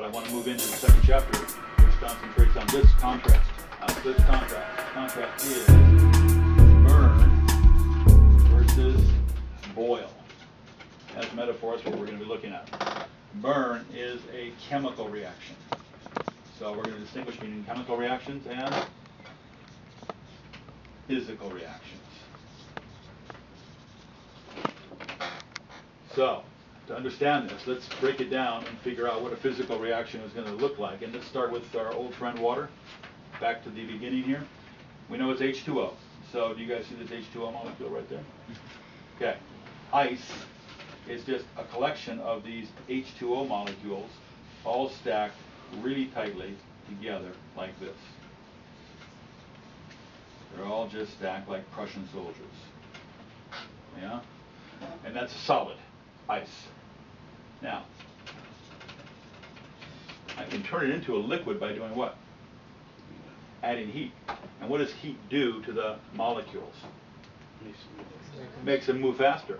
I want to move into the second chapter, which concentrates on this contrast. This contrast. Contrast is burn versus boil. As metaphors, what we're going to be looking at. Burn is a chemical reaction. So we're going to distinguish between chemical reactions and physical reactions. So, to understand this, let's break it down and figure out what a physical reaction is going to look like. And let's start with our old friend water. Back to the beginning here. We know it's H2O. So do you guys see this H2O molecule right there? Okay. Ice is just a collection of these H2O molecules all stacked really tightly together like this. They're all just stacked like Prussian soldiers. Yeah? And that's a solid, ice. Now, I can turn it into a liquid by doing what? Adding heat. And what does heat do to the molecules? Makes them move faster.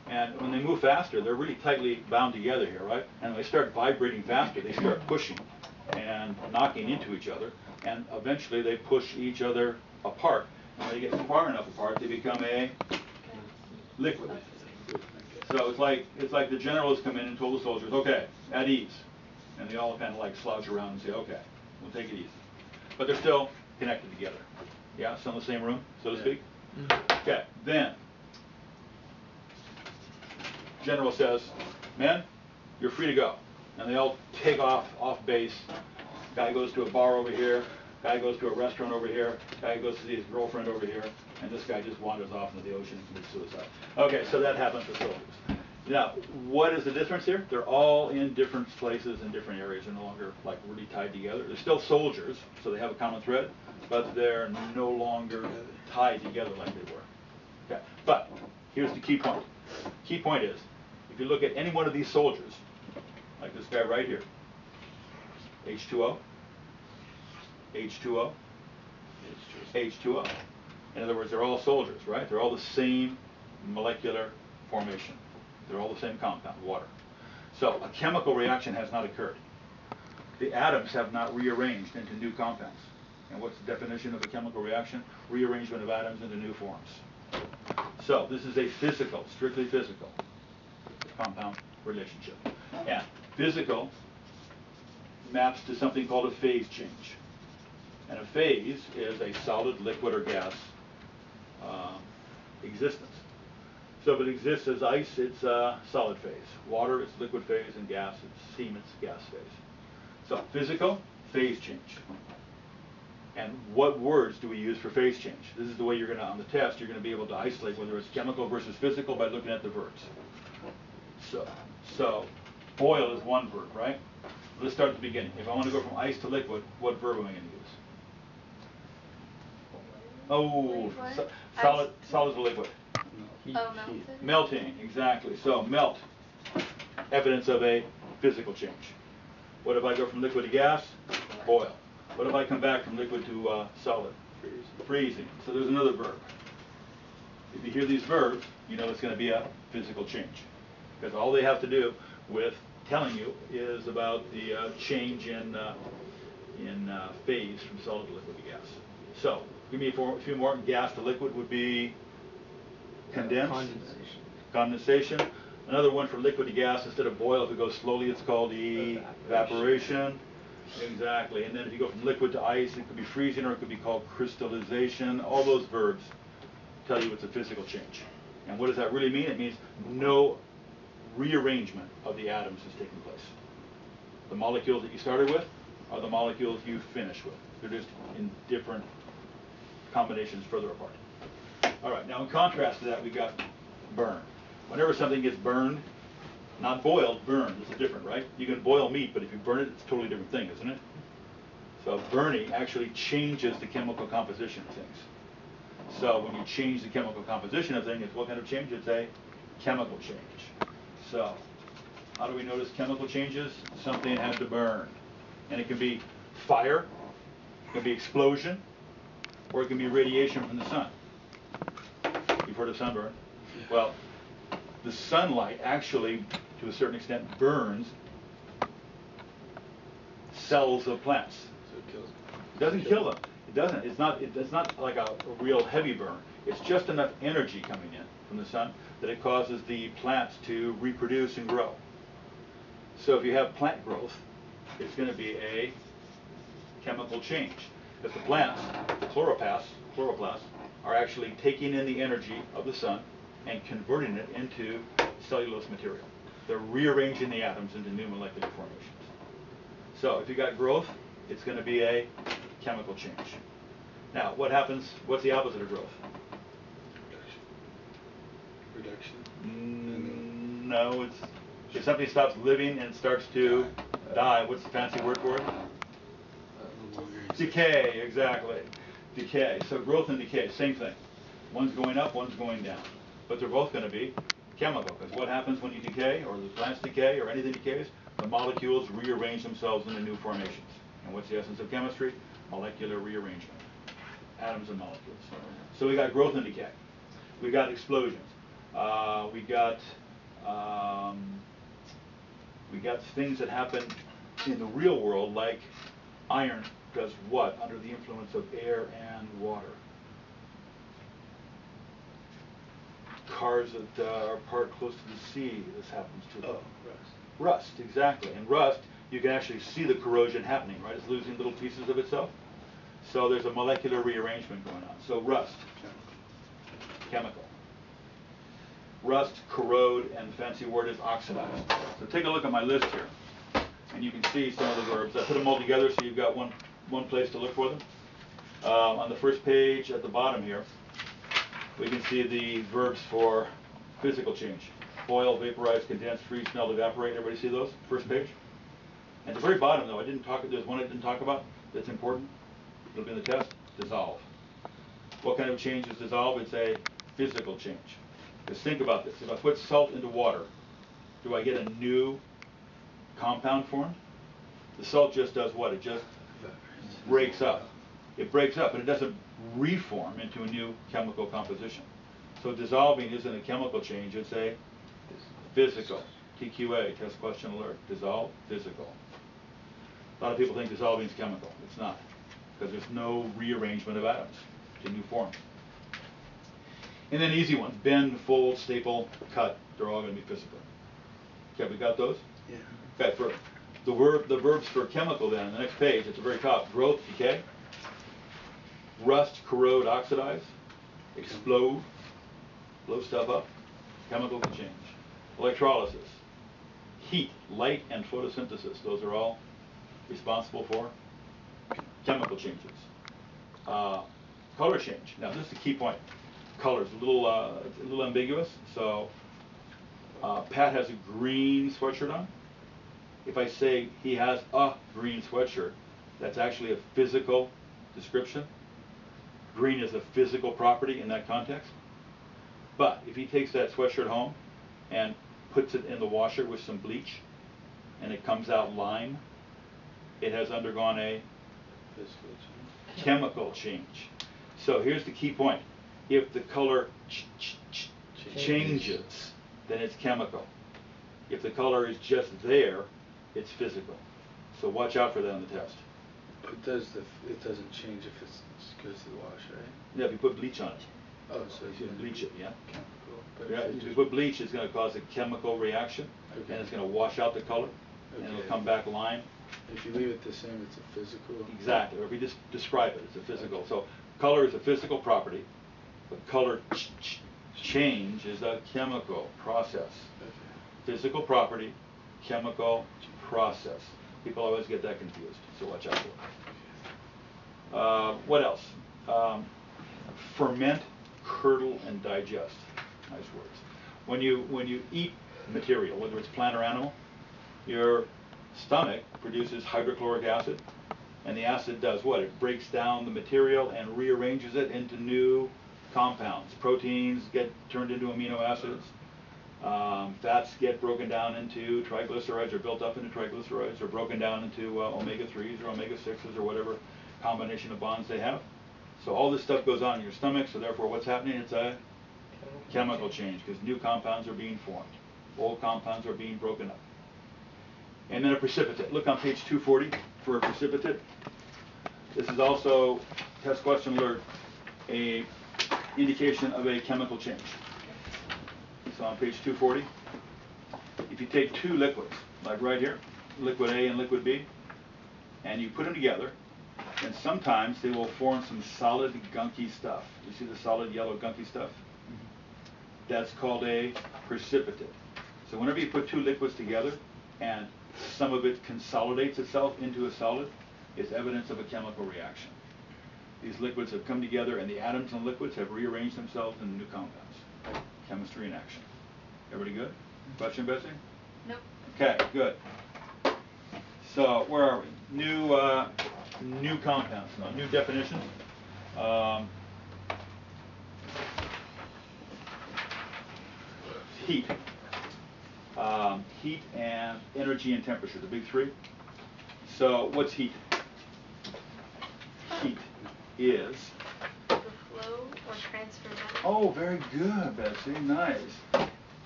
And when they move faster, they're really tightly bound together here, right? And when they start vibrating faster, they start pushing and knocking into each other. And eventually they push each other apart. And when they get far enough apart, they become a liquid. So it's like the generals come in and told the soldiers, okay, at ease. And they all kind of like slouch around and say, okay, we'll take it easy. But they're still connected together. Yeah, still in the same room, so to speak. Okay, then general says, men, you're free to go. And they all take off base. Guy goes to a bar over here. Guy goes to a restaurant over here. Guy goes to see his girlfriend over here. And this guy just wanders off into the ocean and commits suicide. Okay, so that happens to soldiers. Now, what is the difference here? They're all in different places and different areas. They're no longer like really tied together. They're still soldiers, so they have a common thread, but they're no longer tied together like they were. Okay, but here's the key point. Key point is, if you look at any one of these soldiers, like this guy right here, H2O, H2O, H2O. In other words, they're all soldiers, right? They're all the same molecular formation. They're all the same compound, water. So a chemical reaction has not occurred. The atoms have not rearranged into new compounds. And what's the definition of a chemical reaction? Rearrangement of atoms into new forms. So this is a physical, strictly physical compound relationship. And physical maps to something called a phase change. And a phase is a solid, liquid, or gas existence. So if it exists as ice, it's a solid phase. Water, it's liquid phase, and gas, it's steam, it's gas phase. So physical, phase change. And what words do we use for phase change? This is the way you're going to, on the test, you're going to be able to isolate whether it's chemical versus physical by looking at the verbs. So boil is one verb, right? Let's start at the beginning. If I want to go from ice to liquid, what verb am I going to use? Oh, solid to liquid. Melting. Melting, exactly. So melt, evidence of a physical change. What if I go from liquid to gas? Boil. What if I come back from liquid to solid? Freezing. So there's another verb. If you hear these verbs, you know it's going to be a physical change. Because all they have to do with telling you is about the change in phase from solid to liquid to gas. So, give me a few more. Gas to liquid would be condense. Condensation. Another one for liquid to gas, instead of boil, if it goes slowly, it's called evaporation. Exactly. And then if you go from liquid to ice, it could be freezing or it could be called crystallization. All those verbs tell you it's a physical change. And what does that really mean? It means no rearrangement of the atoms is taking place. The molecules that you started with are the molecules you finish with. They're just in different combinations further apart. All right, now in contrast to that, we've got burn. Whenever something gets burned, not boiled, burned, this is different, right? You can boil meat, but if you burn it, it's a totally different thing, isn't it? So burning actually changes the chemical composition of things. So when you change the chemical composition of things, what kind of change? It's a chemical change. So how do we notice chemical changes? Something had to burn. And it can be fire, it can be explosion, or it can be radiation from the sun. You've heard of sunburn? Well, the sunlight actually, to a certain extent, burns cells of plants. So it kills them. It doesn't kill them. It doesn't. It's not like a real heavy burn. It's just enough energy coming in from the sun that it causes the plants to reproduce and grow. So if you have plant growth, it's going to be a chemical change. Because the plants, the chloroplasts, are actually taking in the energy of the sun and converting it into cellulose material. They're rearranging the atoms into new molecular formations. So if you got growth, it's going to be a chemical change. Now, what happens? What's the opposite of growth? Reduction. No, it's if something stops living and starts to die. What's the fancy word for it? Decay, exactly. Decay. So growth and decay, same thing. One's going up, one's going down. But they're both going to be chemical, because what happens when you decay, or the plants decay, or anything decays? The molecules rearrange themselves into new formations. And what's the essence of chemistry? Molecular rearrangement. Atoms and molecules. So we got growth and decay. We got explosions. We got things that happen in the real world, like iron does what under the influence of air and water? Cars that are parked close to the sea, this happens to them. Rust. Rust, exactly. And rust, you can actually see the corrosion happening, right? It's losing little pieces of itself. So there's a molecular rearrangement going on. So rust, chemical. Rust, corrode, and the fancy word is oxidize. So take a look at my list here, and you can see some of the verbs. I put them all together so you've got one place to look for them. On the first page at the bottom here, we can see the verbs for physical change. Boil, vaporize, condense, freeze, melt, evaporate. Everybody see those? First page. At the very bottom, though, there's one I didn't talk about that's important. It'll be in the test. Dissolve. What kind of change is dissolve? It's a physical change. Just think about this. If I put salt into water, do I get a new compound formed? The salt just does what? It just breaks up. It breaks up, and it doesn't reform into a new chemical composition. So dissolving isn't a chemical change, it's a physical. TQA, test question alert. Dissolve, physical. A lot of people think dissolving is chemical. It's not, because there's no rearrangement of atoms to new forms. And then easy ones: bend, fold, staple, cut. They're all going to be physical. Okay, we got those? Yeah. Okay, for the verbs for chemical then, on the next page at the very top: growth, decay; rust, corrode, oxidize; explode, blow stuff up; chemical change; electrolysis; heat, light, and photosynthesis. Those are all responsible for chemical changes. Color change. Now this is the key point. Colors, a little ambiguous. So Pat has a green sweatshirt on. If I say he has a green sweatshirt, that's actually a physical description. Green is a physical property in that context. But if he takes that sweatshirt home and puts it in the washer with some bleach, and it comes out lime, it has undergone a chemical change. So here's the key point. If the color changes, then it's chemical. If the color is just there, it's physical. So watch out for that on the test. But it doesn't change if it goes to the wash, right? Yeah, if you put bleach on it. Oh, so you can bleach it, yeah. Chemical. But Yeah, if you put bleach, it's going to cause a chemical reaction, and it's going to wash out the color, and it'll come back lime. If you leave it the same, it's a physical. Exactly. Or if you just describe it, it's a physical. So color is a physical property, but color change is a chemical process. Physical property, chemical process. People always get that confused, so watch out for it. What else? Ferment, curdle, and digest. Nice words. When you eat material, whether it's plant or animal, your stomach produces hydrochloric acid, and the acid does what? It breaks down the material and rearranges it into new compounds. Proteins get turned into amino acids. Fats get broken down into triglycerides, or built up into triglycerides, or broken down into omega-3s or omega-6s, or whatever combination of bonds they have. So all this stuff goes on in your stomach, so therefore what's happening? It's a chemical change, because new compounds are being formed. Old compounds are being broken up. And then a precipitate. Look on page 240. for a precipitate. This is also, test question alert, a indication of a chemical change. So on page 240, if you take two liquids, like right here, liquid A and liquid B, and you put them together, then sometimes they will form some solid gunky stuff. You see the solid yellow gunky stuff? That's called a precipitate. So whenever you put two liquids together and some of it consolidates itself into a solid, it's evidence of a chemical reaction. These liquids have come together and the atoms in the liquids have rearranged themselves into new compounds. Chemistry in action. Everybody good? Question, Betsy? Nope. Okay, good. So where are we? New compounds now, new definitions. Heat. Heat and energy and temperature, the big three. So what's heat? Heat is... The flow or transfer of. Oh, very good, Betsy. Nice.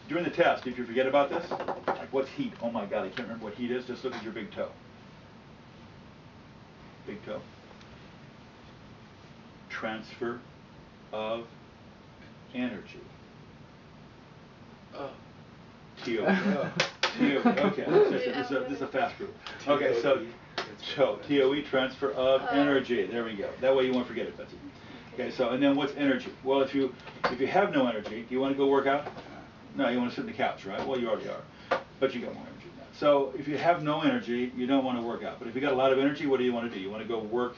During the test, if you forget about this, like what's heat? Oh my God, I can't remember what heat is. Just look at your big toe. Big toe. Transfer of energy. Oh. T-O. T-O. Okay, this is a fast group. Okay, so T-O-E, transfer of energy. There we go. That way you won't forget it, Betsy. Okay, so and then what's energy? Well, if you have no energy, do you want to go work out? No, you want to sit on the couch, right? Well, you already are, but you got more energy than that. So if you have no energy, you don't want to work out. But if you got a lot of energy, what do you want to do? You want to go work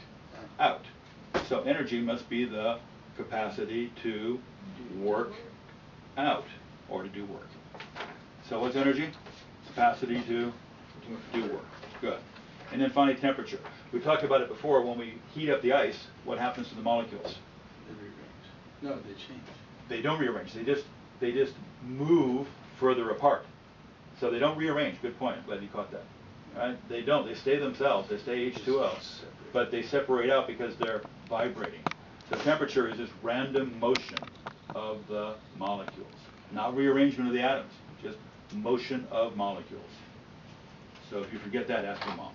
out. So energy must be the capacity to work out or to do work. So what's energy? Capacity to do work. Good. And then finally, temperature. We talked about it before. When we heat up the ice, what happens to the molecules? They rearrange. No, they change. They don't rearrange. They just move further apart. So they don't rearrange. Good point. Glad you caught that. Right? They don't. They stay themselves. They stay H2O. But they separate out because they're vibrating. So temperature is this random motion of the molecules. Not rearrangement of the atoms. Just motion of molecules. So if you forget that, ask your mom.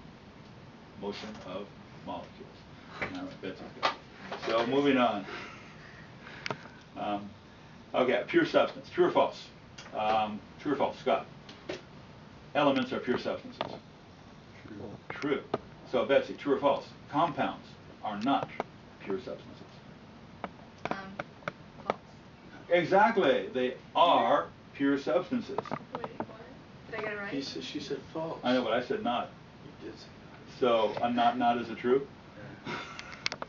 Motion of molecules. All right, Betsy's good. So moving on. Okay, pure substance. True or false? True or false? Scott. Elements are pure substances. True. So Betsy, true or false? Compounds are not pure substances. False. Exactly. They are pure substances. Wait, what? Did I get it right? She said false. I know, but I said not. You did say So not is it true?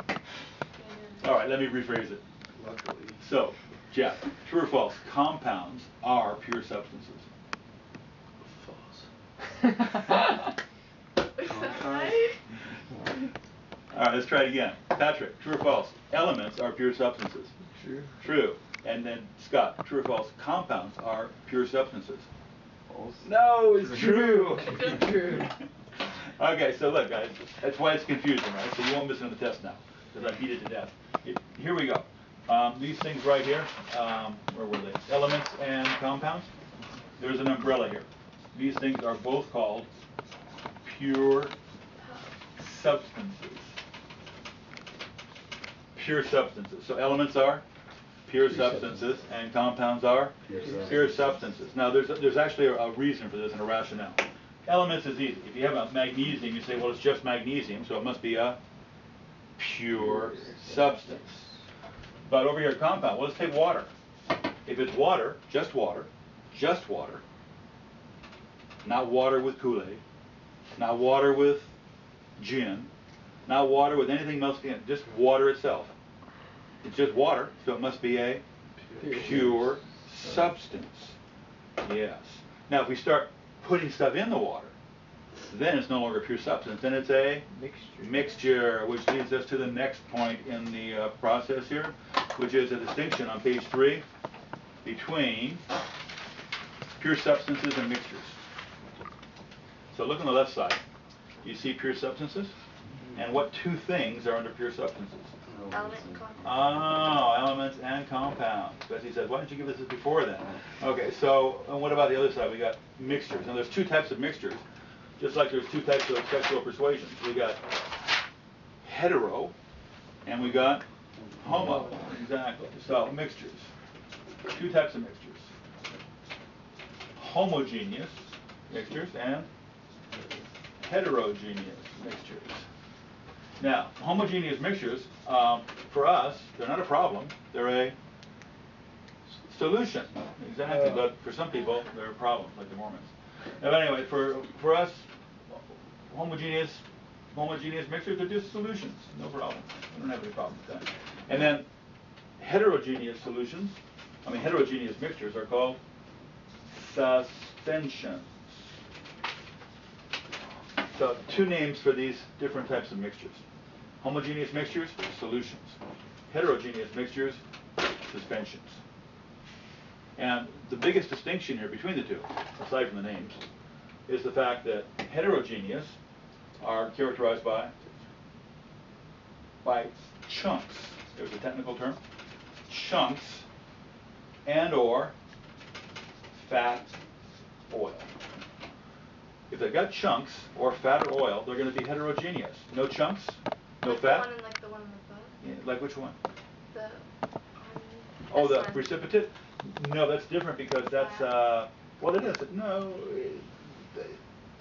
that. All right, let me rephrase it. Luckily. So, Jeff, true or false? Compounds are pure substances. False. Is that right? All right, let's try it again. Patrick, true or false? Elements are pure substances. True. True. And then Scott, true or false? Compounds are pure substances. False. No, it's true. True. Okay, so look, guys, that's why it's confusing, right? So you won't miss it on the test now, because I beat it to death. Here we go. These things right here, where were they? Elements and compounds. There's an umbrella here. These things are both called pure substances. Pure substances. So elements are pure substances, and compounds are pure substances. Now, there's actually a reason for this and a rationale. Elements is easy. If you have a magnesium, you say, well, it's just magnesium, so it must be a pure substance. But over here, compound. Well, let's take water. If it's water, not water with Kool-Aid, not water with gin, not water with anything else in it, just water itself. It's just water, so it must be a pure substance. Yes. Now, if we start putting stuff in the water, then it's no longer pure substance. Then it's a mixture, which leads us to the next point in the process here, which is a distinction on page 3 between pure substances and mixtures. So look on the left side. You see pure substances? And what two things are under pure substances? Element and compound. Oh, elements and compounds. Betsy said, why didn't you give us this before then? Okay, so and what about the other side? We got mixtures. Now there's two types of mixtures. Just like there's two types of sexual persuasions. We got hetero, and we got homo. Exactly. So mixtures. Two types of mixtures. Homogeneous mixtures and heterogeneous mixtures. Now, homogeneous mixtures, for us, they're not a problem. They're a solution. Exactly. But for some people, they're a problem, like the Mormons. Now, anyway, for us, homogeneous mixtures are just solutions. No problem. We don't have any problem with that. And then heterogeneous mixtures are called suspensions. So two names for these different types of mixtures. Homogeneous mixtures, solutions. Heterogeneous mixtures, suspensions. And the biggest distinction here between the two, aside from the names, is the fact that heterogeneous are characterized by chunks. There's a technical term. Chunks and or fat oil. If they've got chunks or fat or oil, they're going to be heterogeneous. No chunks, no like fat. The one in, like the one in the book? Yeah, like which one? The Oh, the one. precipitate? No, that's different because that's, well, it is. No,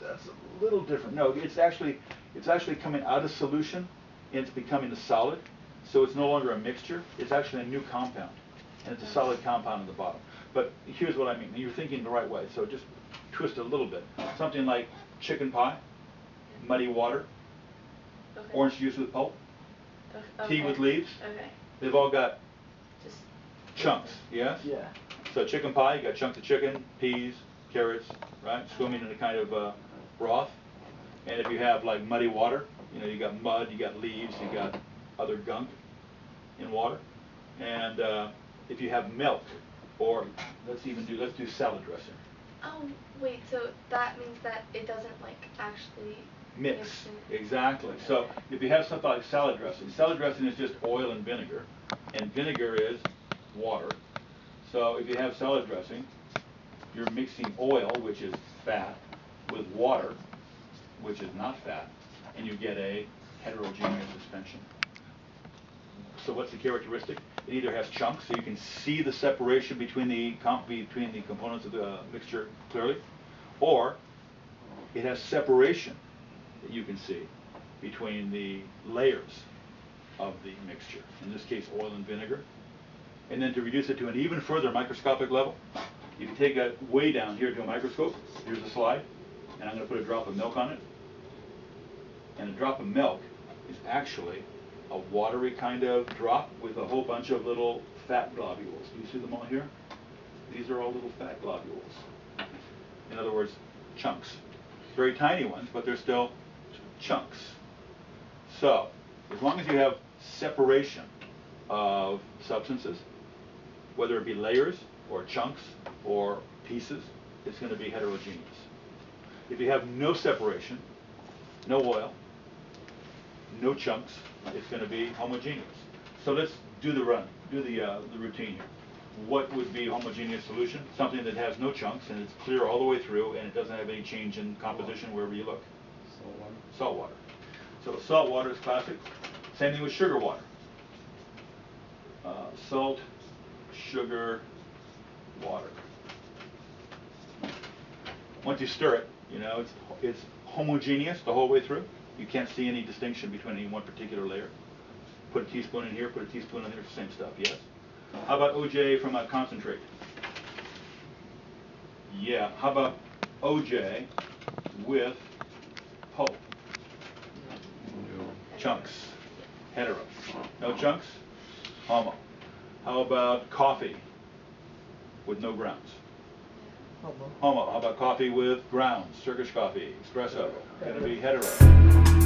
that's a little different. No, it's actually coming out of solution and it's becoming a solid. So it's no longer a mixture. It's actually a new compound. And it's a solid compound at the bottom. But here's what I mean. You're thinking the right way. So just twist it a little bit. Something like chicken pie, muddy water, Okay. orange juice with pulp, Okay. tea with leaves. Okay. They've all got Just chunks, yes? Yeah. So chicken pie, you got chunks of chicken, peas, carrots, right? Swimming in a kind of broth. And if you have like muddy water, you got mud, you got leaves, you got other gunk in water. And if you have milk, or let's do salad dressing. Oh, wait, so that means that it doesn't like actually Mix, in. exactly. So if you have something like salad dressing is just oil and vinegar, and vinegar is water. So if you have salad dressing, you're mixing oil, which is fat, with water, which is not fat, and you get a heterogeneous suspension. So what's the characteristic? It either has chunks, so you can see the separation between the components of the mixture clearly, or it has separation that you can see between the layers of the mixture, in this case oil and vinegar. And then to reduce it to an even further microscopic level, if you take it way down here to a microscope, here's a slide, and I'm going to put a drop of milk on it. And a drop of milk is actually a watery kind of drop with a whole bunch of little fat globules. Do you see them all here? These are all little fat globules. In other words, chunks. Very tiny ones, but they're still chunks. So, as long as you have separation of substances, whether it be layers or chunks or pieces, it's going to be heterogeneous. If you have no separation, no oil, no chunks, it's going to be homogeneous. So let's do the routine here. What would be a homogeneous solution? Something that has no chunks and it's clear all the way through and it doesn't have any change in composition wherever you look. Salt water. Salt water. So salt water is classic. Same thing with sugar water. Salt, sugar, water. Once you stir it, it's homogeneous the whole way through. You can't see any distinction between any one particular layer. Put a teaspoon in here, put a teaspoon in there, same stuff, yes? How about OJ from a concentrate? Yeah, how about OJ with pulp? No. Chunks, hetero. No chunks? Homo. How about coffee with no grounds? Homo. How about coffee with grounds? Turkish coffee, espresso. Going to be hetero.